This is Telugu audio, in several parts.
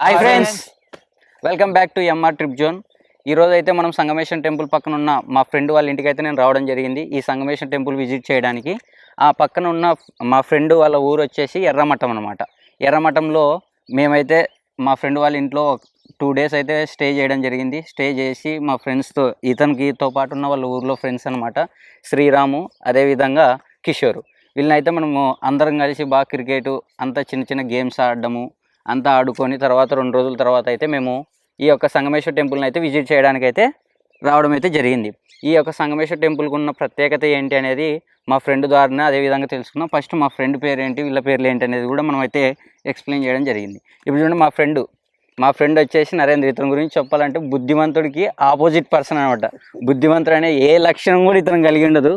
Hi friends, welcome back to MR trip zone. ఈరోజు అయితే మనం సంగమేశ్వరం టెంపుల్ పక్కన ఉన్న మా ఫ్రెండ్ వాళ్ళ ఇంటికి అయితే నేను రావడం జరిగింది ఈ సంగమేశ్వరం టెంపుల్ విజిట్ చేయడానికి. ఆ పక్కన ఉన్న మా ఫ్రెండ్ వాళ్ళ ఊరు వచ్చేసి ఎర్రమఠం అనమాట. ఎర్రమఠంలో మేమైతే మా ఫ్రెండ్ వాళ్ళ ఇంట్లో 2 days అయితే స్టే చేయడం జరిగింది. స్టే చేసి మా ఫ్రెండ్స్తో, ఇతనికితో పాటు ఉన్న వాళ్ళ ఊర్లో ఫ్రెండ్స్ అనమాట, శ్రీరాము అదేవిధంగా కిషోరు, వీళ్ళనైతే మనము అందరం కలిసి బాగా క్రికెట్ అంతా చిన్న చిన్న గేమ్స్ ఆడడము అంతా ఆడుకొని తర్వాత 2 రోజుల తర్వాత అయితే మేము ఈ యొక్క సంగమేశ్వర టెంపుల్ని అయితే విజిట్ చేయడానికి అయితే రావడం అయితే జరిగింది. ఈ యొక్క సంగమేశ్వర టెంపుల్కి ఉన్న ప్రత్యేకత ఏంటి అనేది మా ఫ్రెండ్ ద్వారానే అదేవిధంగా తెలుసుకుందాం. ఫస్ట్ మా ఫ్రెండ్ పేరు ఏంటి, వీళ్ళ పేర్లు ఏంటి అనేది కూడా మనం అయితే ఎక్స్ప్లెయిన్ చేయడం జరిగింది. ఇప్పుడు చూడండి, మా ఫ్రెండ్ వచ్చేసి నరేంద్ర. ఇతని గురించి చెప్పాలంటే బుద్ధిమంతుడికి ఆపోజిట్ పర్సన్ అనమాట. బుద్ధిమంతుడు అనే ఏ లక్షణం కూడా ఇతను కలిగి ఉండదు.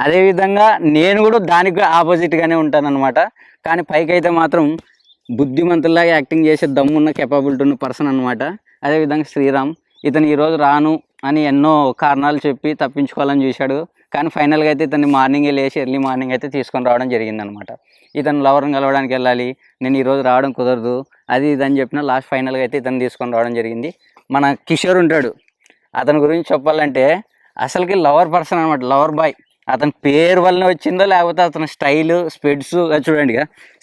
అదేవిధంగా నేను కూడా దానికి ఆపోజిట్గానే ఉంటాను అనమాట. కానీ పైకి అయితే మాత్రం బుద్ధిమంతుల్లాగా యాక్టింగ్ చేసే దమ్మున్న కేపబిలిటీ ఉన్న పర్సన్ అనమాట. అదేవిధంగా శ్రీరామ్, ఇతను ఈరోజు రాను అని ఎన్నో కారణాలు చెప్పి తప్పించుకోవాలని చూశాడు. కానీ ఫైనల్గా అయితే ఇతన్ని మార్నింగే లేచి ఎర్లీ మార్నింగ్ అయితే తీసుకొని రావడం జరిగిందనమాట. ఇతను లవర్ని కలవడానికి వెళ్ళాలి, నేను ఈరోజు రావడం కుదరదు అది ఇది అని చెప్పిన లాస్ట్ ఫైనల్గా అయితే ఇతను తీసుకొని రావడం జరిగింది. మన కిషోర్ ఉంటాడు, అతని గురించి చెప్పాలంటే అసలుకి లవర్ పర్సన్ అనమాట, లవర్ బాయ్. అతని పేరు వల్లనే వచ్చిందో లేకపోతే అతని స్టైల్, స్పెడ్స్ చూడండి,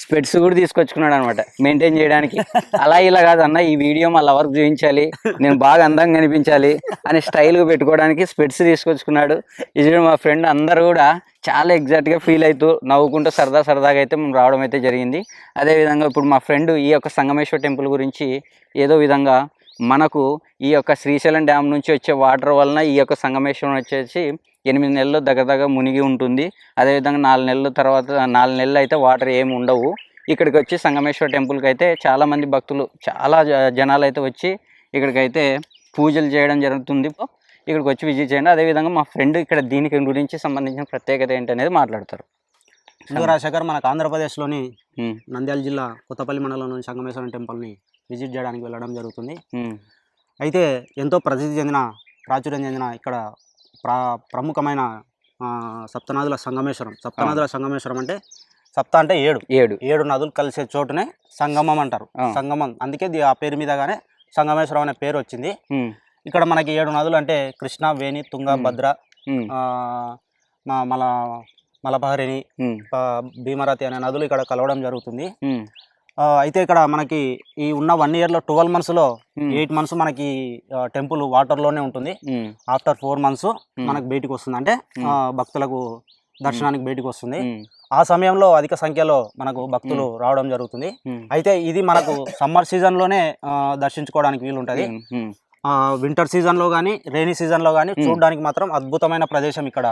స్పెడ్స్ కూడా తీసుకొచ్చుకున్నాడు అనమాట మెయింటైన్ చేయడానికి. అలా ఇలా కాదన్న, ఈ వీడియో మా లవర్కి చూపించాలి, నేను బాగా అందంగా కనిపించాలి అని స్టైల్గా పెట్టుకోవడానికి స్పెడ్స్ తీసుకొచ్చుకున్నాడు. ఇది మా ఫ్రెండ్ అందరూ కూడా చాలా ఎగ్జాక్ట్గా ఫీల్ అవుతూ నవ్వుకుంటూ సరదాగా అయితే మేము రావడం అయితే జరిగింది. అదేవిధంగా ఇప్పుడు మా ఫ్రెండ్ ఈ యొక్క సంగమేశ్వర టెంపుల్ గురించి ఏదో విధంగా మనకు ఈ యొక్క శ్రీశైలం డ్యామ్ నుంచి వచ్చే వాటర్ వలన ఈ యొక్క సంగమేశ్వరం వచ్చేసి 8 నెలలు దగ్గర మునిగి ఉంటుంది. అదేవిధంగా 4 నెలల తర్వాత 4 నెలలు అయితే వాటర్ ఏమి ఉండవు. ఇక్కడికి వచ్చి సంగమేశ్వర టెంపుల్కి అయితే చాలామంది భక్తులు, చాలా జనాలు అయితే వచ్చి ఇక్కడికైతే పూజలు చేయడం జరుగుతుంది. ఇక్కడికి వచ్చి విజిట్ చేయండి. అదేవిధంగా మా ఫ్రెండ్ ఇక్కడ దీనికి గురించి సంబంధించిన ప్రత్యేకత ఏంటనేది మాట్లాడతారు. రాజశేఖర్, మనకు ఆంధ్రప్రదేశ్లోని నంద్యాల జిల్లా కొత్తపల్లి మండలంలోని సంగమేశ్వరం టెంపుల్ని విజిట్ చేయడానికి వెళ్ళడం జరుగుతుంది. అయితే ఎంతో ప్రాచుర్యం చెందిన ఇక్కడ ప్రముఖమైన సప్తనదుల సంగమేశ్వరం అంటే సప్త అంటే 7 నదులు కలిసే చోటునే సంగమం అంటారు. సంగమం, అందుకే ఆ పేరు మీదగానే సంగమేశ్వరం అనే పేరు వచ్చింది. ఇక్కడ మనకి 7 నదులు అంటే కృష్ణ, వేణి, తుంగ, భద్ర, మలబహరిణి, భీమరతి అనే నదులు ఇక్కడ కలవడం జరుగుతుంది. అయితే ఇక్కడ మనకి ఈ ఉన్న 1 yearలో 12 monthsలో 8 months మనకి టెంపుల్ వాటర్లోనే ఉంటుంది. ఆఫ్టర్ 4 months మనకు బయటికి వస్తుంది, అంటే భక్తులకు దర్శనానికి బయటికి వస్తుంది. ఆ సమయంలో అధిక సంఖ్యలో మనకు భక్తులు రావడం జరుగుతుంది. అయితే ఇది మనకు సమ్మర్ సీజన్లోనే దర్శించుకోవడానికి వీలుంటుంది. వింటర్ సీజన్లో కానీ రైనీ సీజన్లో కానీ చూడడానికి మాత్రం అద్భుతమైన ప్రదేశం ఇక్కడ.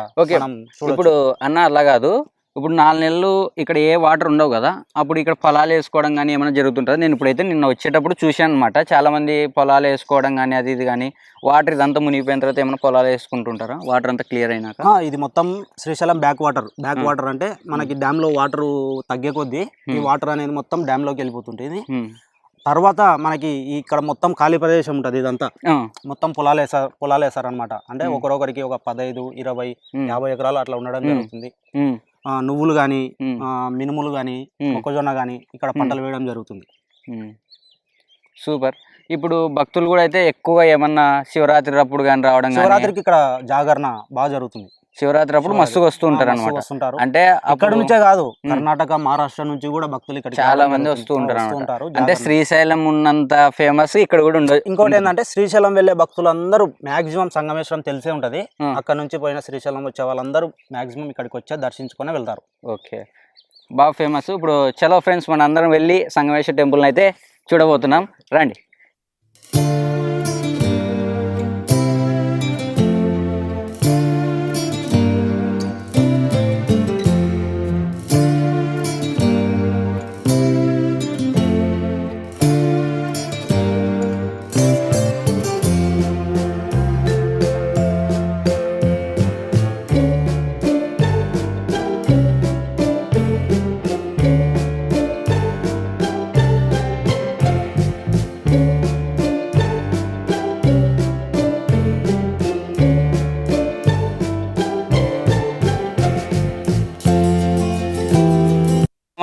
ఇప్పుడు అన్న అలా కాదు, ఇప్పుడు 4 నెలలు ఇక్కడ ఏ వాటర్ ఉండవు కదా, అప్పుడు ఇక్కడ పొలాలు వేసుకోవడం కానీ ఏమైనా జరుగుతుంటుంది. నేను ఇప్పుడైతే నిన్న వచ్చేటప్పుడు చూశాను అనమాట, చాలామంది పొలాలు వేసుకోవడం కానీ అది ఇది కానీ, వాటర్ ఇదంతా మునిగిపోయిన తర్వాత ఏమైనా పొలాలు వేసుకుంటుంటారా వాటర్ అంతా క్లియర్ అయినాక? ఇది మొత్తం శ్రీశైలం బ్యాక్ వాటర్ అంటే మనకి డ్యామ్లో వాటర్ తగ్గే కొద్దీ ఈ వాటర్ అనేది మొత్తం డ్యామ్లోకి వెళ్ళిపోతుంటుంది. తర్వాత మనకి ఇక్కడ మొత్తం ఖాళీ ప్రదేశం ఉంటుంది, ఇదంతా మొత్తం పొలాలు వేసారనమాట. అంటే ఒకరొకరికి ఒక 15, 20, 50 ఎకరాలు అట్లా ఉండడం జరుగుతుంది. నువ్వులు కానీ, మినుములు కానీ, మొక్కజొన్న కానీ ఇక్కడ పంటలు వేయడం జరుగుతుంది. సూపర్. ఇప్పుడు భక్తులు కూడా అయితే ఎక్కువగా ఏమన్నా శివరాత్రి అప్పుడు కానీ రావడం, శివరాత్రికి ఇక్కడ జాగరణ బాగా జరుగుతుంది. శివరాత్రి అప్పుడు మస్తుగా వస్తూ ఉంటారు అనమాట. అంటే అక్కడ నుంచే కాదు, కర్ణాటక, మహారాష్ట్ర నుంచి కూడా భక్తులు ఇక్కడ చాలా మంది వస్తూ ఉంటారు. అంటే శ్రీశైలం ఉన్నంత ఫేమస్ ఇక్కడ కూడా ఉండదు. ఇంకోటి ఏంటంటే శ్రీశైలం వెళ్లే భక్తులందరూ మాక్సిమం సంగమేశ్వరం తెలిసే ఉంటది. అక్కడ నుంచి పోయిన శ్రీశైలం వచ్చే వాళ్ళందరూ మాక్సిమం ఇక్కడికి వచ్చే దర్శించుకుని వెళ్తారు. ఓకే, బాగా ఫేమస్. ఇప్పుడు చలో ఫ్రెండ్స్, మన అందరం వెళ్ళి సంగమేశ్వర టెంపుల్ని అయితే చూడబోతున్నాం, రండి.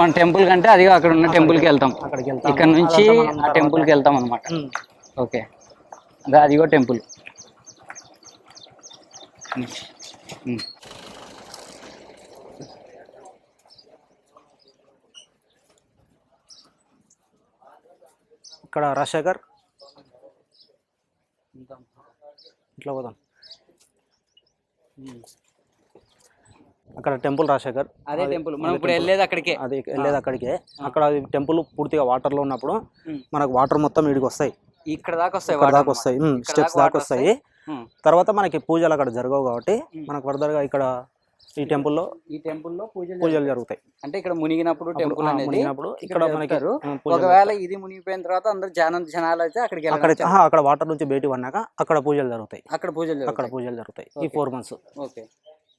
మన టెంపుల్ కంటే అది అక్కడ ఉన్న టెంపుల్కి వెళ్తాం. అక్కడికి వెళ్తాం. ఇక్కడ నుంచి అదంతా మనం ఆ తర్వాత టెంపుల్కి వెళ్తాం అనమాట. ఓకే, అదిగో టెంపుల్. ఇక్కడ రాజశేఖర్ ఇట్లా పోదాం. అక్కడ టెంపుల్ రాజశేఖర్, అదే టెంపుల్ మనం ఇప్పుడు వెళ్ళేది అక్కడికే. అది వెళ్ళేది అక్కడికే. అక్కడ అది టెంపుల్ పూర్తిగా వాటర్లో ఉన్నప్పుడు మనకు వాటర్ మొత్తం ఇడికి వస్తాయి, ఇక్కడ దాకా వస్తాయి, స్టెప్స్ దాకా వస్తాయి. తర్వాత మనకి పూజలు అక్కడ జరగవు కాబట్టి మనకు ఫర్దర్గా ఇక్కడ ఈ టెంపుల్లో పూజలు జరుగుతాయి. అంటే ఇక్కడ మునిగినప్పుడు టెంపుల్ మునిగినప్పుడు ఇక్కడ మనకి ఒకవేళ ఇది మునిగిపోయిన తర్వాత అందరు జనాలు అయితే అక్కడ వాటర్ నుంచి బయటికి పడినాక అక్కడ పూజలు జరుగుతాయి. అక్కడ పూజలు జరుగుతాయి ఈ 4 months. ఓకే,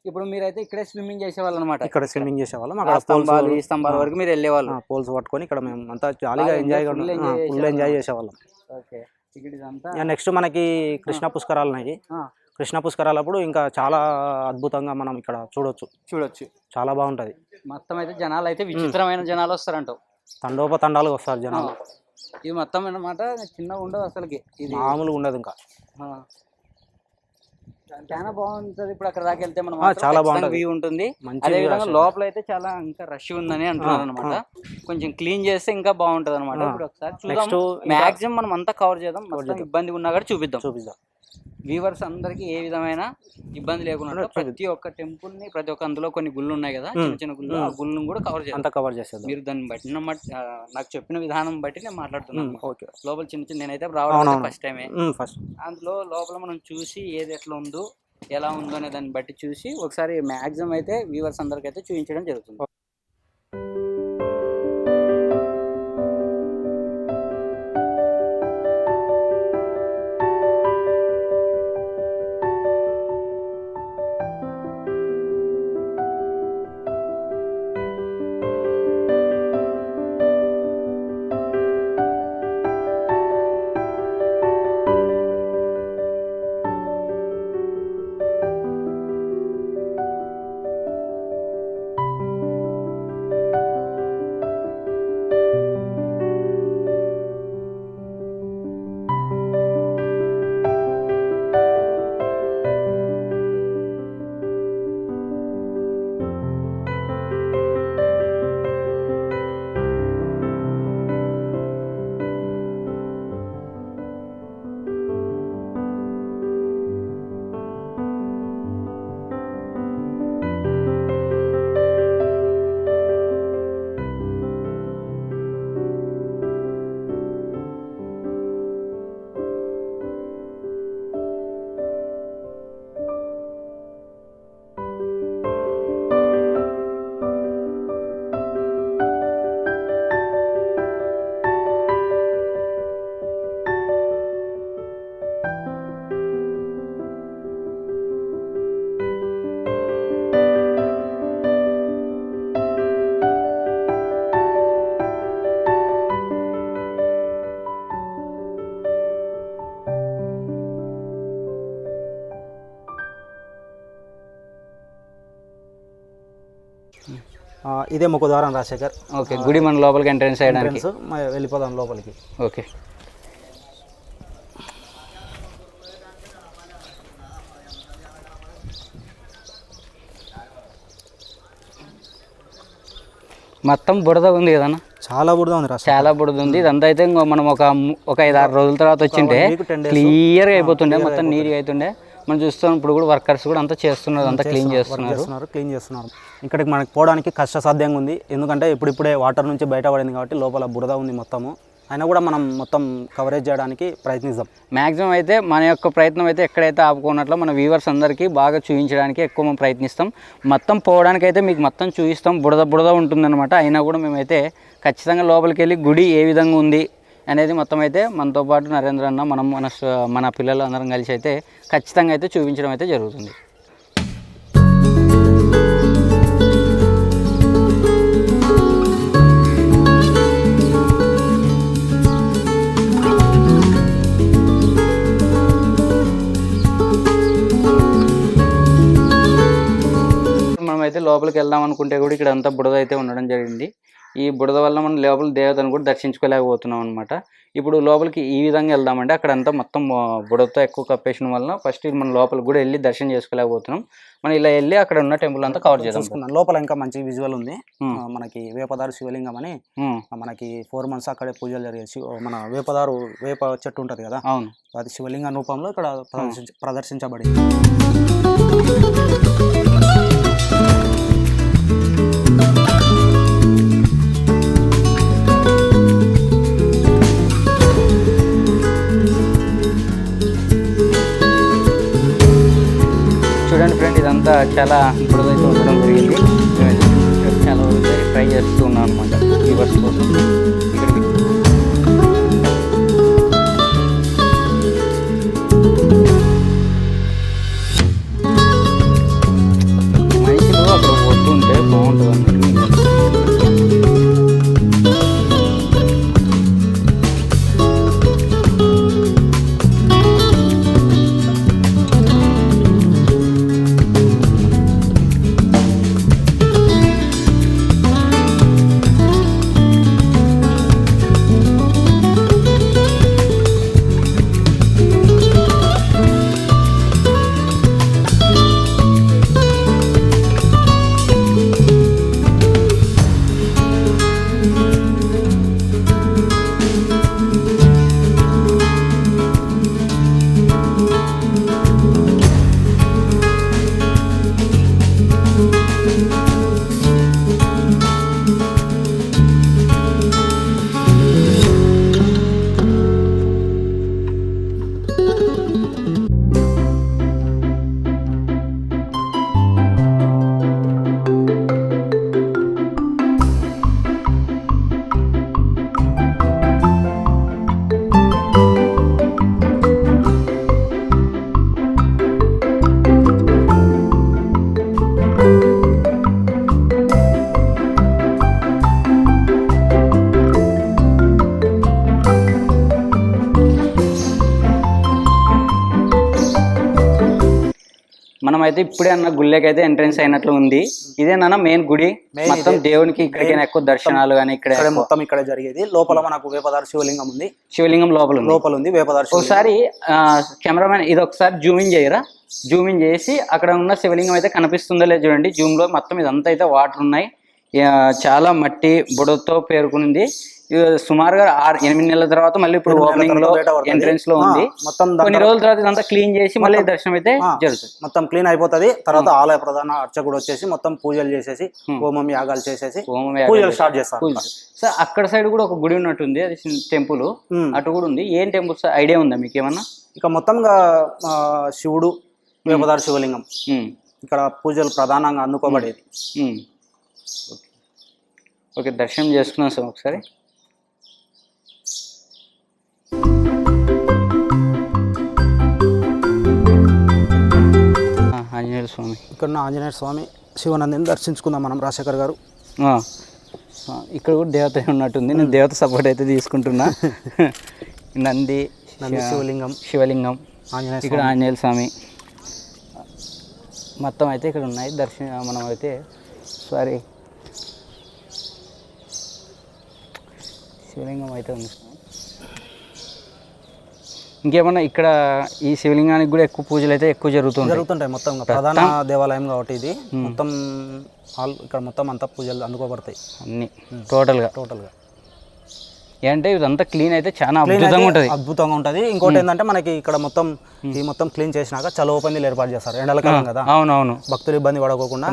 ఇప్పుడు మీరైతే ఇక్కడే స్విమ్మింగ్ చేసేవాళ్ళు అనమాట. ఇక్కడ స్విమ్మింగ్ చేసేవాళ్ళం. అక్కడ ఈ స్తంభాల వరకు మీరు వెళ్ళేవాళ్ళు. పోల్స్ పట్టుకొని ఇక్కడ మేము అంతా జాలీగా ఫుల్ ఎంజాయ్ చేసేవాళ్ళం. ఓకే, నెక్స్ట్ మనకి కృష్ణ పుష్కరాలు ఉన్నాయి. కృష్ణ పుష్కరాలప్పుడు ఇంకా చాలా అద్భుతంగా మనం ఇక్కడ చూడొచ్చు. చాలా బాగుంటది. మొత్తం అయితే జనాలు అయితే విచిత్రమైన జనాలు వస్తారంటావు. తండోపతండాలుగా వస్తారు జనాలు. ఇది మొత్తం అన్నమాట చిన్నగా ఉండదు అసలుకి, ఇది మామూలుగా ఉండదు. ఇంకా చాలా బాగుంటది. ఇప్పుడు అక్కడ దాకా వెళ్తే మనం చాలా బాగుంటుంది, వ్యూ ఉంటుంది. అదే విధంగా లోపల అయితే చాలా ఇంకా రష్ ఉందని అంటున్నారు అనమాట. కొంచెం క్లీన్ చేస్తే ఇంకా బాగుంటది అనమాట. ఇప్పుడు ఒకసారి చూద్దాం. మాక్సిమం మనం అంతా కవర్ చేద్దాం. ఇబ్బంది ఉన్నా కూడా చూపిద్దాం. వ్యూవర్స్ అందరికి ఏ విధమైన ఇబ్బంది లేకుండా ప్రతి ఒక్క టెంపుల్ ని, ప్రతి ఒక్క అందులో కొన్ని గుళ్ళు ఉన్నాయి కదా, చిన్న చిన్న గుళ్ళు, ఆ గుళ్ళను కూడా కవర్ చేస్తాం. మీరు దాన్ని బట్టి నాకు చెప్పిన విధానం బట్టి నేను మాట్లాడుతున్నాను. లోపల చిన్న నేనైతే రావడం ఫస్ట్ టైమే. అందులో లోపల మనం చూసి ఏది ఎట్లా ఉందో, ఎలా ఉందో అనే దాన్ని బట్టి చూసి ఒకసారి మాక్సిమం అయితే వ్యూవర్స్ అందరికి అయితే చూపించడం జరుగుతుంది. ఇదే ముఖద్వారం రాజశేఖర్. ఓకే, గుడి మన లోపలికి ఎంట్రన్స్ అయ్యడానికి వెళ్ళిపోదాం లోపలికి. ఓకే, మొత్తం బురద ఉంది కదన్నా? చాలా బురద ఉంది, చాలా బురద ఉంది. ఇదంతా అయితే మనం ఒక 5-6 రోజుల తర్వాత వచ్చింటే క్లియర్గా అయిపోతుండే, మొత్తం నీట్గా అవుతుండే. మనం చూస్తాం ఇప్పుడు కూడా వర్కర్స్ కూడా అంతా చేస్తున్నారు, అంతా క్లీన్ చేస్తున్నారు. ఇక్కడికి మనకి పోవడానికి కష్టసాధ్యంగా ఉంది, ఎందుకంటే ఇప్పుడిప్పుడే వాటర్ నుంచి బయటపడింది కాబట్టి లోపల బురద ఉంది మొత్తము. అయినా కూడా మనం మొత్తం కవరేజ్ చేయడానికి ప్రయత్నిస్తాం. మ్యాక్సిమం అయితే మన యొక్క ప్రయత్నం అయితే ఎక్కడైతే ఆపుకున్నట్లు మన వ్యూవర్స్ అందరికీ బాగా చూపించడానికి ఎక్కువ మనం ప్రయత్నిస్తాం. మొత్తం పోవడానికి అయితే మీకు మొత్తం చూపిస్తాం. బురద ఉంటుందన్నమాట. అయినా కూడా మేమైతే ఖచ్చితంగా లోపలికి వెళ్ళి గుడి ఏ విధంగా ఉంది అనేది మొత్తం అయితే మనతో పాటు నరేంద్ర అన్న, మనం మన పిల్లలు అందరం కలిసి అయితే ఖచ్చితంగా అయితే చూపించడం అయితే జరుగుతుంది. మనమైతే లోపలికి వెళ్దాం అనుకుంటే కూడా ఇక్కడ అంతా బురద అయితే ఉండడం జరిగింది. ఈ బుడద వల్ల మనం లోపల దేవతను కూడా దర్శించుకోలేకపోతున్నాం అనమాట. ఇప్పుడు లోపలికి ఈ విధంగా వెళ్దామంటే అక్కడ అంతా మొత్తం బుడదతో ఎక్కువ కప్పేసిన వల్ల ఫస్ట్ మనం లోపలికి కూడా వెళ్ళి దర్శనం చేసుకోలేకపోతున్నాం. మనం ఇలా వెళ్ళి అక్కడ ఉన్న టెంపుల్ అంతా కవర్ చేద్దాం. లోపల ఇంకా మంచి విజువల్ ఉంది. మనకి వేపదారు శివలింగం అని మనకి 4 months అక్కడే పూజలు జరిగేసి మన వేప చెట్టు ఉంటది కదా, అవును, అది శివలింగ రూపంలో ఇక్కడ ప్రదర్శించబడింది. చూడండి ఫ్రెండ్, ఇదంతా చాలా బుడదైతే ఉండడం జరిగింది. చాలా వరకు ట్రై చేస్తూ ఉన్నాను అనమాట వ్యూవర్స్ కోసం. ఇక్కడికి మనుషులు అక్కడ వస్తుంటే బాగుంటుంది అన్నట్టు. మనమైతే ఇప్పుడే అన్న గుళ్ళకైతే ఎంట్రెన్స్ అయినట్లు ఉంది. ఇదేనా మెయిన్ గుడి? మొత్తం దేవునికి ఇక్కడికైనా ఎక్కువ దర్శనాలు కానీ ఇక్కడ మొత్తం ఇక్కడ జరిగేది. లోపల మనకు వేపదారు శివలింగం ఉంది. శివలింగం లోపల ఉంది వేపదారు. ఒకసారి కెమెరామెన్ ఇది ఒకసారి జూమింగ్ చేయరా? జూమింగ్ చేసి అక్కడ ఉన్న శివలింగం అయితే కనిపిస్తుందో లేదు చూడండి. జూమ్ లో మొత్తం ఇదంతా అయితే వాటర్ ఉన్నాయి, చాలా మట్టి బుడతో పేరుకునింది. సుమారుగా 6-8 నెలల తర్వాత మళ్ళీ ఇప్పుడు ఓపెనింగ్ లో ఎంట్రెన్స్ లో ఉంది. మొత్తం కొన్ని రోజుల తర్వాత ఇదంతా క్లీన్ చేసి మళ్ళీ దర్శనం అయితే జరుగుతుంది. మొత్తం క్లీన్ అయిపోతుంది. తర్వాత ఆలయ ప్రధాన అర్చకుడు వచ్చేసి మొత్తం పూజలు చేసేసి హోమం యాగాలు చేసేసి పూజలు స్టార్ట్ చేస్తారు. సార్ అక్కడ సైడ్ కూడా ఒక గుడి ఉన్నట్టుంది, అది టెంపుల్ అటు కూడా ఉంది. ఏం టెంపుల్ సార్, ఐడియా ఉందా మీకు ఏమన్నా? ఇక మొత్తంగా శివుడు వేపదారు శివలింగం ఇక్కడ పూజలు ప్రధానంగా అందుకోబడేది. ఓకే, దర్శనం చేసుకున్నాం సార్ ఒకసారి. ఆంజనేయ స్వామి, ఇక్కడ ఆంజనేయ స్వామి శివనందిని దర్శించుకుందాం మనం. రాజశేఖర్ గారు ఇక్కడ కూడా దేవత ఉన్నట్టుంది. నేను దేవత సపోర్ట్ అయితే తీసుకుంటున్నా. నంది శివలింగం ఇక్కడ ఆంజనేయ స్వామి మొత్తం అయితే ఇక్కడ ఉన్నాయి. మనం అయితే సారీ శివలింగం అయితే ఉంది. ఇంకేమన్నా ఇక్కడ ఈ శివలింగానికి కూడా ఎక్కువ పూజలు అయితే ఎక్కువ జరుగుతుంటాయి. మొత్తం ప్రధాన దేవాలయం కాబట్టి ఇది మొత్తం ఇక్కడ మొత్తం అంతా పూజలు అందుకోబడతాయి అన్ని టోటల్గా. ఏంటంటే ఇదంతా క్లీన్ అయితే చాలా అద్భుతంగా ఉంటుంది. ఇంకోటి ఏంటంటే మనకి ఇక్కడ మొత్తం క్లీన్ చేసినాక చలువ పందిలు ఏర్పాటు చేస్తారు. ఎండలకాలం కదా, అవునవును, భక్తులు ఇబ్బంది పడకోకుండా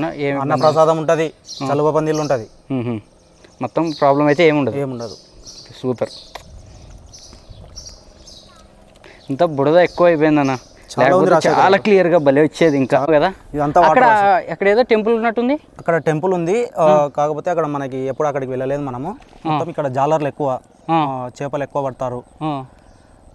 అన్న ప్రసాదం ఉంటుంది, చలువ పందిలు ఉంటుంది. మొత్తం ప్రాబ్లం అయితే ఏముండదు. సూపర్. ఇంత బుడద ఎక్కువ అయిపోయిందన్న, చాలా క్లియర్ గా భలే వచ్చేది ఇంకా కదా. అక్కడ ఏదో టెంపుల్ ఉన్నట్టుంది. అక్కడ టెంపుల్ ఉంది, కాకపోతే అక్కడ మనకి ఎప్పుడు అక్కడికి వెళ్ళలేదు మనము. మొత్తం ఇక్కడ జాలర్లు ఎక్కువ, చేపలు ఎక్కువ పడతారు.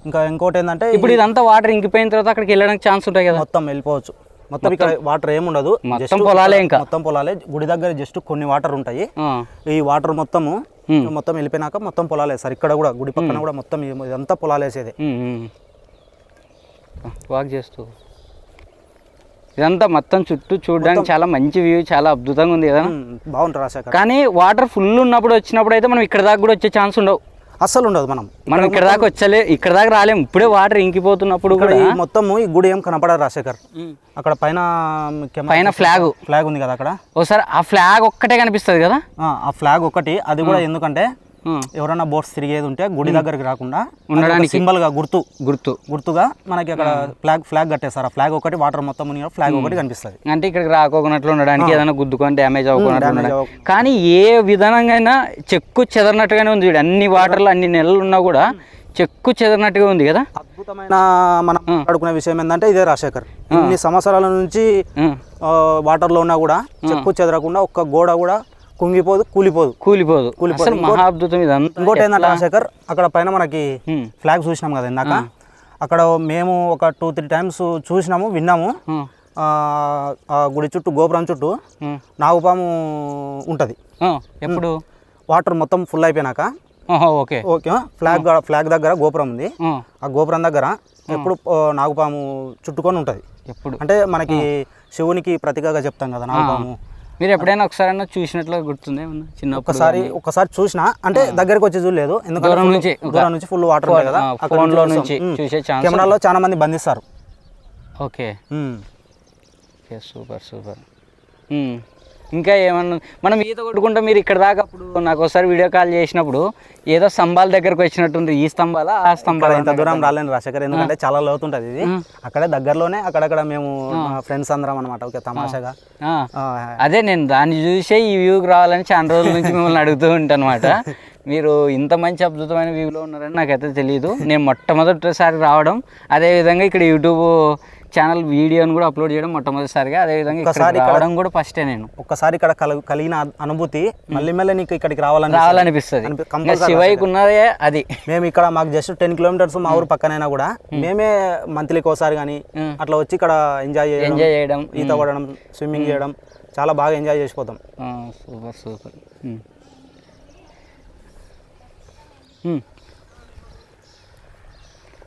ఇంకా ఇంకోటి ఏంటంటే ఇప్పుడు ఇదంతా వాటర్ ఇంకిపోయిన తర్వాత అక్కడికి వెళ్ళడానికి ఛాన్స్ ఉంటాయి కదా, మొత్తం వెళ్ళిపోవచ్చు. మొత్తం ఇక్కడ వాటర్ ఏముండదు, మొత్తం పొలాలే. ఇంకా మొత్తం పొలాలే. గుడి దగ్గర జస్ట్ కొన్ని వాటర్ ఉంటాయి. ఈ వాటర్ మొత్తం వెళ్ళిపోయినాక మొత్తం పొలాలే సార్. ఇక్కడ కూడా గుడి పక్కన కూడా మొత్తం ఇదంతా పొలాలేసేది. వాక్ చేస్తూ ఇదంతా మొత్తం చుట్టూ చూడడానికి చాలా మంచి వ్యూ, చాలా అద్భుతంగా ఉంది కదా. బాగుంటుంది రాజశేఖర్. కానీ వాటర్ ఫుల్ ఉన్నప్పుడు వచ్చినప్పుడు అయితే మనం ఇక్కడ దాకా కూడా వచ్చే ఛాన్స్ ఉండవు, అస్సలు ఉండదు. మనం ఇక్కడ దాకా ఇక్కడ దాకా రాలేము. ఇప్పుడే వాటర్ ఇంకిపోతున్నప్పుడు కూడా మొత్తం ఈ గుడి ఏం కనపడదు రాజశేఖర్. అక్కడ పైన ఫ్లాగ్ ఉంది కదా, అక్కడ ఒకసారి ఆ ఫ్లాగ్ ఒక్కటే కనిపిస్తుంది కదా. ఆ ఫ్లాగ్ ఒకటి, అది కూడా ఎందుకంటే ఎవరైనా బోట్స్ తిరిగేది ఉంటే గుడి దగ్గరికి రాకుండా ఉండడానికి సింబల్ గా గుర్తుగా మనకి అక్కడ ఫ్లాగ్ కట్టేస్తారు. ఆ ఫ్లాగ్ ఒకటి, వాటర్ మొత్తం మునిగి ఫ్లాగ్ ఒకటి కనిపిస్తుంది. అంటే ఇక్కడికి రాకోకున్నట్లు ఉండడానికి, ఏదైనా గుద్దుకొని డ్యామేజ్ అవ్వకున్నట్లు. కానీ ఏ విధంగా చెక్కు చెదరినట్టుగానే ఉంది చూడు. అన్ని వాటర్లు అన్ని నెలలు ఉన్నా కూడా చెక్కు చెదరినట్టుగా ఉంది కదా. అద్భుతమైన మనం ఆడుకునే విషయం ఏంటంటే ఇదే రాజశేఖర్. ఇన్ని సంవత్సరాల నుంచి వాటర్ లో ఉన్నా కూడా చెక్కు చెదరకుండా ఒక్క గోడ కూడా కుంగిపోదు, కూలిపోదు. అసలు మహా అద్భుతం ఇదంతా. ఇంకోటి ఏంటంటే రాజశేఖర్, అక్కడ పైన మనకి ఫ్లాగ్ చూసినాం కదా ఇందాక, అక్కడ మేము ఒక 2-3 టైమ్స్ చూసినాము, విన్నాము. ఆ గుడి చుట్టూ, గోపురం చుట్టూ నాగుపాము ఉంటది. ఎప్పుడు వాటర్ మొత్తం ఫుల్ అయిపోయినాక ఓకే ఫ్లాగ్ దగ్గర గోపురం ఉంది. ఆ గోపురం దగ్గర ఎప్పుడు నాగుపాము చుట్టుకొని ఉంటది. ఎప్పుడు అంటే మనకి శివునికి ప్రతీకగా చెప్తాం కదా నాగుపాము. మీరు ఎప్పుడైనా ఒకసారి చూసినట్లు గుర్తుంది? చిన్న ఒకసారి చూసినా, అంటే దగ్గరికి వచ్చి చూడలేదు, ఎందుకంటే దూరం నుంచి ఫుల్ వాటర్ ఉంది కదా. ఫోన్లో నుంచి చూసే ఛాన్స్, కెమెరాలో చాలా మంది బంధిస్తారు. Okay, super. ఇంకా ఏమన్నా మనం ఈత కొట్టుకుంటా మీరు ఇక్కడ దాకా, అప్పుడు నాకు ఒకసారి వీడియో కాల్ చేసినప్పుడు ఏదో స్తంభాల దగ్గరకు వచ్చినట్టుంది. ఈ స్తంభాలా ఆ స్తంభాలు? ఇంత దూరం రాలేను రాజశేఖర్, ఎందుకంటే చాలా లోతుంటది ఇది. అక్కడే దగ్గరలోనే అక్కడక్కడ మేము ఫ్రెండ్స్ అందరం అనమాట, ఓకే తమాషాగా. అదే నేను దాన్ని చూసే ఈ వ్యూకి రావాలని చాలా రోజుల నుంచి మిమ్మల్ని అడుగుతూ ఉంటాను అనమాట. మీరు ఇంత మంచి అద్భుతమైన వ్యూలో ఉన్నారని నాకైతే తెలియదు. నేను మొట్టమొదటిసారి రావడం, అదేవిధంగా ఇక్కడ యూట్యూబ్ ఛానల్ వీడియోని కూడా అప్లోడ్ చేయడం మొట్టమొదటిసారిగా, అదేవిధంగా రావడం కూడా ఫస్టే. నేను ఒక్కసారి ఇక్కడ కలిగిన అనుభూతి మళ్ళీ నీకు ఇక్కడికి రావాలనిపిస్తుంది. శివయ్యకు ఉన్నదే అది. మేము ఇక్కడ మాకు జస్ట్ 10 కిలోమీటర్స్ మా ఊరు పక్కనైనా కూడా మేమే మంత్లీకి ఒకసారి కానీ అట్లా వచ్చి ఇక్కడ ఎంజాయ్ చేయడం, ఈత కొట్టడం, స్విమ్మింగ్ చేయడం, చాలా బాగా ఎంజాయ్ చేసిపోతాం. సూపర్.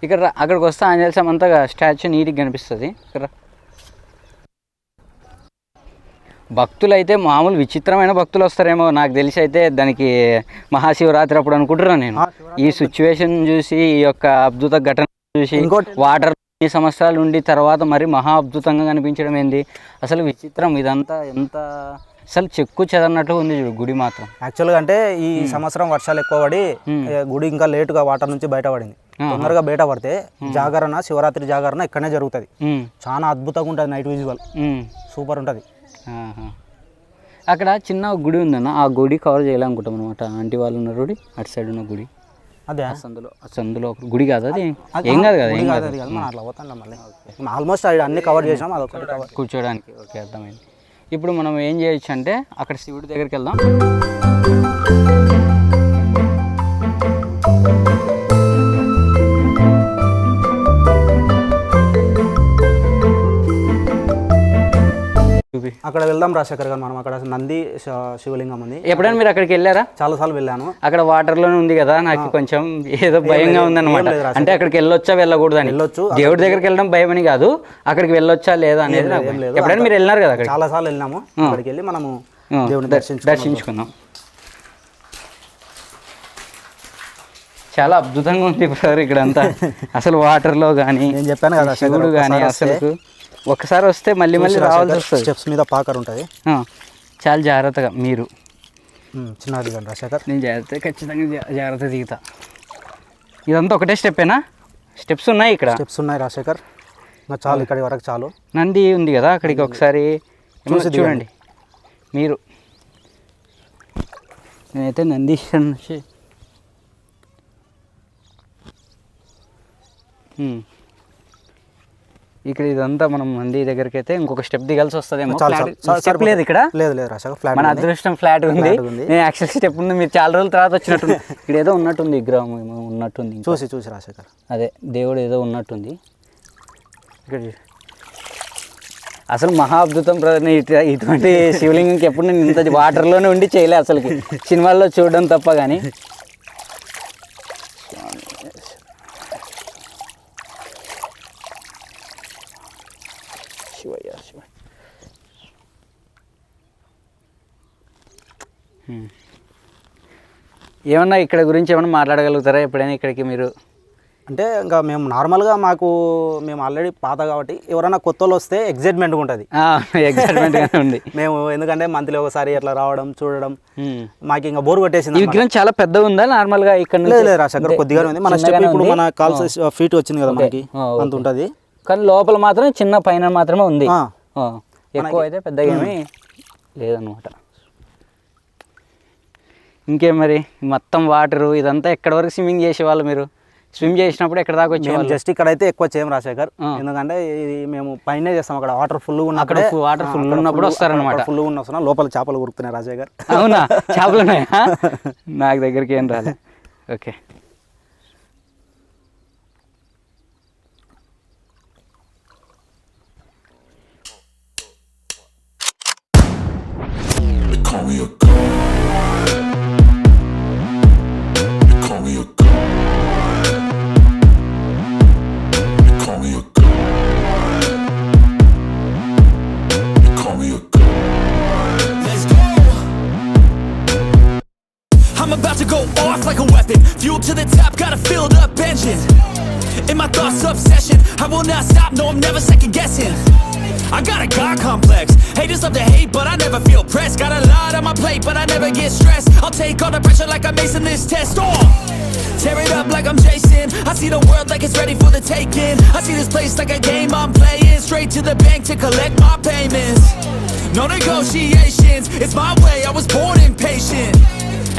ఇక్కడ అక్కడికి వస్తే ఆంజనేయ స్వామి అంతా స్టాచ్యూ నీట్గా కనిపిస్తుంది. ఇక్కడ భక్తులు అయితే మామూలు విచిత్రమైన భక్తులు వస్తారేమో నాకు తెలిసి. అయితే దానికి మహాశివరాత్రి అప్పుడు అనుకుంటున్నాను నేను. ఈ సిచ్యువేషన్ చూసి, ఈ యొక్క అద్భుత ఘటన చూసి, వాటర్ ఈ సంవత్సరాలు ఉండి తర్వాత మరి మహా అద్భుతంగా కనిపించడం ఏంది అసలు విచిత్రం. ఇదంతా ఎంత అసలు చెక్కు చెదన్నట్టు ఉంది చూడు గుడి మాత్రం. యాక్చువల్గా అంటే ఈ సంవత్సరం వర్షాలు ఎక్కువ పడి గుడి ఇంకా లేటుగా వాటర్ నుంచి బయటపడింది. తొందరగా బయట పడితే జాగరణ, శివరాత్రి జాగరణ ఇక్కడనే జరుగుతుంది. చాలా అద్భుతంగా ఉంటుంది, నైట్ విజువల్ సూపర్ ఉంటుంది. అక్కడ చిన్న గుడి ఉందన్న, ఆ గుడి కవర్ చేయాలనుకుంటాం అనమాట. ఆంటీ వాళ్ళు ఉన్న గుడి, అటు సైడ్ ఉన్న గుడి, అదే సందులో గుడి కాదు అది, ఏం కాదు కదా, ఏం కాదు. అట్లా పోతాం మళ్ళీ ఆల్మోస్ట్ అన్ని కవర్ చేసాం, అదొకటి కూర్చోడానికి. ఓకే, అర్థమైంది. ఇప్పుడు మనం ఏం చేయొచ్చు అంటే అక్కడ శివుడి దగ్గరికి వెళ్దాం. అక్కడ వెళ్దాం రాజశేఖర్ గారు. మనం అక్కడ నంది శివలింగం ఉంది. ఎప్పుడైనా మీరు అక్కడికి వెళ్ళారా? చాలా సార్లు వెళ్ళాను. అక్కడ వాటర్ లోనే ఉంది కదా, నాకు కొంచెం ఏదో భయంగా ఉందన్నమాట. అంటే అక్కడికి వెళ్ళొచ్చా వెళ్ళకూడదు అని. వెళ్ళొచ్చు, దేవుడి దగ్గరికి వెళ్ళడం భయం అని కాదు, అక్కడికి వెళ్ళొచ్చా లేదా అనేది. ఎప్పుడైనా మీరు వెళ్ళినారు కదా అక్కడ? చాలా సార్లు వెళ్ళినాము. అక్కడికి వెళ్ళి మనము దేవుడిని దర్శించుకున్నాం. చాలా అద్భుతంగా ఉంది బ్రదర్ ఇక్కడ అంతా. అసలు వాటర్ లో కానీ, నేను చెప్పాను కదా శివుడు కానీ, అసలు ఒకసారి వస్తే మళ్ళీ మళ్ళీ రావాల్సి వస్తుంది. స్టెప్స్ మీద పాకర్ ఉంటుంది, చాలా జాగ్రత్తగా. మీరు చిన్నగా దిగండి రాజశేఖర్. నేను ఖచ్చితంగా జాగ్రత్తగా దిగుతా. ఇదంతా ఒకటే స్టెప్పేనా? స్టెప్స్ ఉన్నాయి ఇక్కడ? స్టెప్స్ ఉన్నాయి రాజశేఖర్, చాలు ఇక్కడి వరకు చాలు. నంది ఉంది కదా అక్కడికి ఒకసారి చూడండి మీరు. నేనైతే నందీశ్వర్ నుంచి ఇక్కడ ఇదంతా మనం నంది దగ్గరికి అయితే ఇంకొక స్టెప్ దిగాల్సి వస్తుందేమో. స్టెప్ లేదు ఇక్కడ? లేదు రాజశేఖర్, ఫ్లాట్. మన అదృష్టం ఫ్లాట్ ఉంది. నేను యాక్చువల్ స్టెప్ ఉంది, మీరు చాలా రోజుల తర్వాత వచ్చినట్టుంది. ఇక్కడ ఏదో ఉన్నట్టుంది, విగ్రహం ఉన్నట్టుంది. చూసి రాజశేఖర్, అదే దేవుడు ఏదో ఉన్నట్టుంది ఇక్కడ. అసలు మహా అద్భుతం బ్రదర్. ఇటువంటి శివలింగంకి ఎప్పుడు నేను ఇంత వాటర్లోనే ఉండి చేయలే అసలుకి, సినిమాల్లో చూడడం తప్ప. కానీ శివయ్య శివ. ఏమన్నా ఇక్కడ గురించి ఏమన్నా మాట్లాడగలుగుతారా ఎప్పుడైనా ఇక్కడికి మీరు? అంటే ఇంకా మేము నార్మల్గా మేము ఆల్రెడీ పాత కాబట్టి ఎవరైనా కొత్త వాళ్ళు వస్తే ఎగ్జైట్మెంట్గా ఉంటుంది. ఎగ్జైట్మెంట్గానే ఉంది. మేము ఎందుకంటే మంత్లీ ఒకసారి అట్లా రావడం చూడడం మాకు ఇంకా బోర్ కొట్టేసింది. ఈ విగ్రహం చాలా పెద్దగా ఉందా నార్మల్గా? ఇక్కడ లేదు రాజశేఖర్ కొద్దిగానే ఉంది. మన స్టెప్ ఇప్పుడు మన కాల్ ఫీట్ వచ్చింది కదా మనకి అంత ఉంటుంది, కానీ లోపల మాత్రం చిన్న పైన మాత్రమే ఉంది. ఎక్కువ అయితే పెద్దగా ఏమీ లేదనమాట. ఇంకేం మరి మొత్తం వాటరు ఇదంతా ఎక్కడి వరకు స్విమ్మింగ్ చేసేవాళ్ళు మీరు? స్విమ్ చేసినప్పుడు ఎక్కడ దాకా వచ్చేవాళ్ళు? జస్ట్ ఇక్కడైతే ఎక్కువ చేయం రాజశేఖర్, ఎందుకంటే ఇది మేము పైనే చేస్తాం. అక్కడ వాటర్ ఫుల్ అక్కడ వాటర్ ఫుల్ ఉన్నప్పుడు వస్తారనమాట. ఫుల్ ఉన్న వస్తున్నా లోపల చేపలు ఉరుకుతున్నాయి రాజశేఖర్. అవునా? చేపలు ఉన్నాయా? నాకు దగ్గరికి ఏం రాలే. Okay. I'm about to go off like a weapon. Fuel to the top, got a filled up engine. In my thoughts, obsession. I will not stop, no, I'm never second guessing. I got a God complex. Haters love to hate, but I never feel pressed. Got a lot on my plate, but I never get stressed. I'll take all the pressure like I'm acing this test. Tear it up like I'm Jason. I see the world like it's ready for the taking. I see this place like a game I'm playing. Straight to the bank to collect my payments. No negotiations, it's my way, I was born impatient.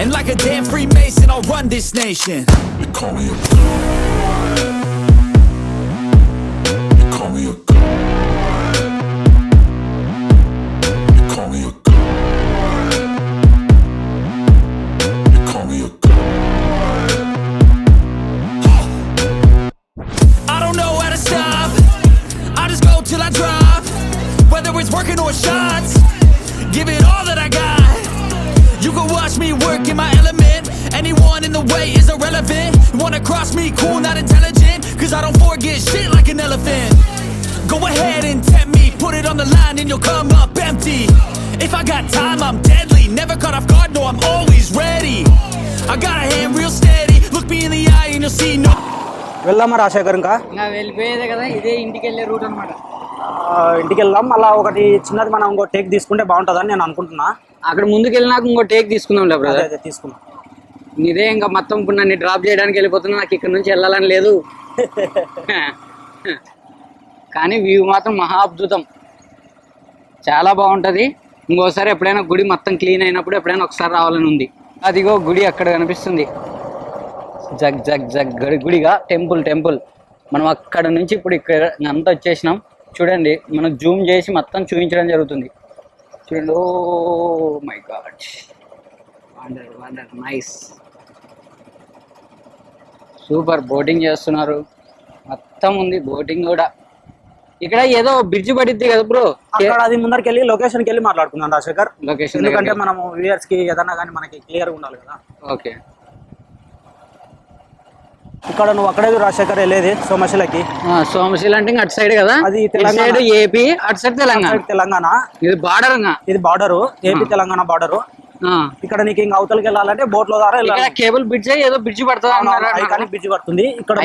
And like a damn Freemason, I'll run this nation. You call me a god. You call me a god. You call me a god. You call me a god. I don't know how to stop. I just go till I drop. Whether it's working or shots, give it all that I got. You can watch me work in my element. Anyone in the way is irrelevant. You wanna cross me, cool, not intelligent. Cause I don't forget shit like an elephant. Go ahead and tempt me, put it on the line and you'll come up empty. If I got time, I'm deadly. Never caught off guard, no, I'm always ready. I got a hand real steady. Look me in the eye and you'll see no. వెళ్దామా రాజశేఖర్? ఇంకా వెళ్ళిపోయేదే కదా, ఇదే ఇంటికి వెళ్ళే రూట్ అనమాట. ఇంటికి వెళ్దాం. మళ్ళీ ఒకటి చిన్నది మనం ఇంకో టేక్ తీసుకుంటే బాగుంటుందని నేను అనుకుంటున్నా. అక్కడ ముందుకు వెళ్ళినాక ఇంకో టేక్ తీసుకుందాం లే బ్రదర్. అదే తీసుకుందాం. ఇదే ఇంకా మొత్తం ఇప్పుడు నన్ను డ్రాప్ చేయడానికి వెళ్ళిపోతున్నా, నాకు ఇక్కడ నుంచి వెళ్ళాలని లేదు. కానీ వ్యూ మాత్రం మహా అద్భుతం, చాలా బాగుంటుంది. ఇంకోసారి ఎప్పుడైనా గుడి మొత్తం క్లీన్ అయినప్పుడు ఎప్పుడైనా ఒకసారి రావాలని ఉంది. అదిగో గుడి అక్కడ కనిపిస్తుంది, జగ్ జగ్ జగ్ గుడిగా టెంపుల్. మనం అక్కడ నుంచి ఇప్పుడు ఇక్కడ అంతా వచ్చేసినాం. చూడండి, మనం జూమ్ చేసి మొత్తం చూపించడం జరుగుతుంది. చూడండి, oh my god, wonder nice, super. Boating చేస్తున్నారు, మొత్తం ఉంది బోటింగ్ కూడా. ఇక్కడ ఏదో బ్రిడ్జ్ పడిద్ది కదా బ్రో, అక్కడ అది ముందరికి వెళ్ళి లొకేషన్కి వెళ్ళి మాట్లాడుకుందాం రాజశేఖర్. లొకేషన్ ఎందుకంటే మనము వ్యూయర్స్ కి ఏదన్నా కానీ మనకి క్లియర్గా ఉండాలి కదా. ఓకే. ఇక్కడ నువ్వు అక్కడే రాజశేఖర్ వెళ్ళేది సోమశిలకి. సోమశిల అంటే అటు సైడ్ కదా, అది సైడ్ ఏపీ, అటు సైడ్ తెలంగాణ. ఇది బార్డరు, ఏపీ తెలంగాణ బార్డరు. ఇక్కడ నీకు ఇంకా అవతలకి వెళ్ళాలంటే బోట్ లో ద్వారా వెళ్ళాలి. కేబుల్ బ్రిడ్జ్ ఏదో బ్రిడ్జ్ పడుతుంది, ఐకానిక్ బ్రిడ్జ్ పడుతుంది ఇక్కడ.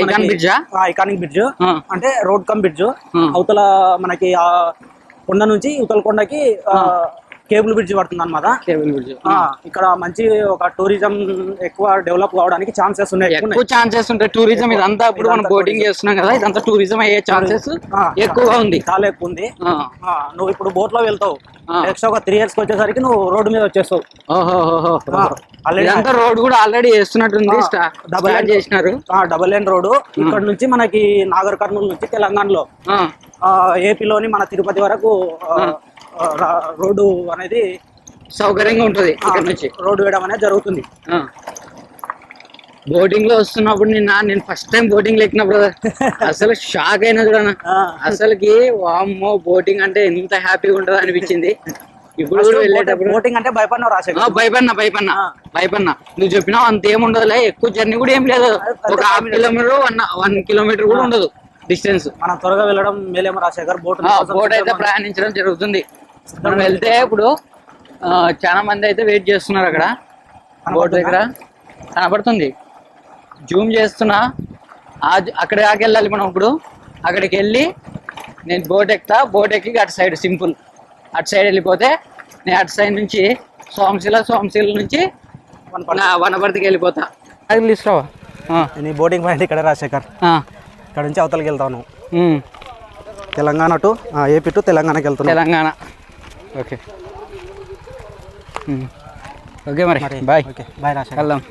ఐకానిక్ బ్రిడ్జ్ అంటే రోడ్ కమ్ బ్రిడ్జ్. అవతల మనకి కొండ నుంచి ఇవతల కొండకి కేబుల్ బ్రిడ్జ్ పడుతుంది అనమాట. కేబుల్ బ్రిడ్జ్ ఇక్కడ మంచి ఒక టూరిజం ఎక్కువ డెవలప్ కావడానికి ఛాన్సెస్ ఉన్నాయి, ఎక్కువ ఛాన్సెస్ ఉంటాయి. టూరిజం ఇదంతా ఇప్పుడు మనం బోటింగ్ చేస్తున్నాం కదా, ఇదంతా టూరిజం అయ్యే ఛాన్సెస్ ఎక్కువగా ఉంది, చాలా ఎక్కువ ఉంది. నువ్వు ఇప్పుడు బోట్ లో వెళ్తావు, నెక్స్ట్ ఒక 3 years వచ్చేసరికి నువ్వు రోడ్డు మీద వచ్చేస్తావు. ఇదంతా రోడ్ కూడా ఆల్రెడీ వేస్తున్నట్టుంది, చేసినారు. డబుల్ లైన్ రోడ్ ఇక్కడ నుంచి మనకి నాగర్ కర్నూలు నుంచి తెలంగాణలో ఏపీలోని మన తిరుపతి వరకు రోడ్డు అనేది సౌకర్యంగా ఉంటుంది. ఇక్కడ నుంచి రోడ్డు వేయడం అనేది జరుగుతుంది. బోటింగ్ లో వస్తున్నప్పుడు నేను ఫస్ట్ టైం బోటింగ్ ఎక్కిన బ్రదర్, అసలు షాక్ అయినా చూడనా. అసలుకి వామ్మో, బోటింగ్ అంటే ఎంత హ్యాపీగా ఉంటుందో అనిపించింది. ఇప్పుడు వెళ్ళేటప్పుడు బోటింగ్ అంటే భయపడినా నువ్వు చెప్పినావు అంతేముండదులే, ఎక్కువ జర్నీ కూడా ఏం లేదు, ఒక 1/2 kilometer 1 kilometer కూడా ఉండదు. డిస్టెన్స్. మనం త్వరగా వెళ్ళడం మేలేమో రాజశేఖర్. బోట్ బోట్ అయితే ప్రయాణించడం జరుగుతుంది. మనం వెళ్తే ఇప్పుడు చాలా మంది అయితే వెయిట్ చేస్తున్నారు అక్కడ బోట్ దగ్గర. కనపడుతుంది, జూమ్ చేస్తున్నా. అక్కడ దాకా వెళ్ళాలి మనం. ఇప్పుడు అక్కడికి వెళ్ళి నేను బోట్ ఎక్కుతా. బోట్ ఎక్కి అటు సైడ్ సింపుల్ అటు సైడ్ వెళ్ళిపోతే నేను అటు సైడ్ నుంచి సోమశిల నుంచి వనపర్తికి వెళ్ళిపోతా. అది తీసుకురావా? నీ బోటింగ్ పాయింట్ ఇక్కడ రాజశేఖర్. ఇక్కడ నుంచి అవతలకి వెళ్తాను. తెలంగాణ టు ఏపీ టు తెలంగాణకి వెళ్తాను. తెలంగాణ. ఓకే ఓకే మరి బాయ్. Okay bye Rajashekar. వెళ్దాం.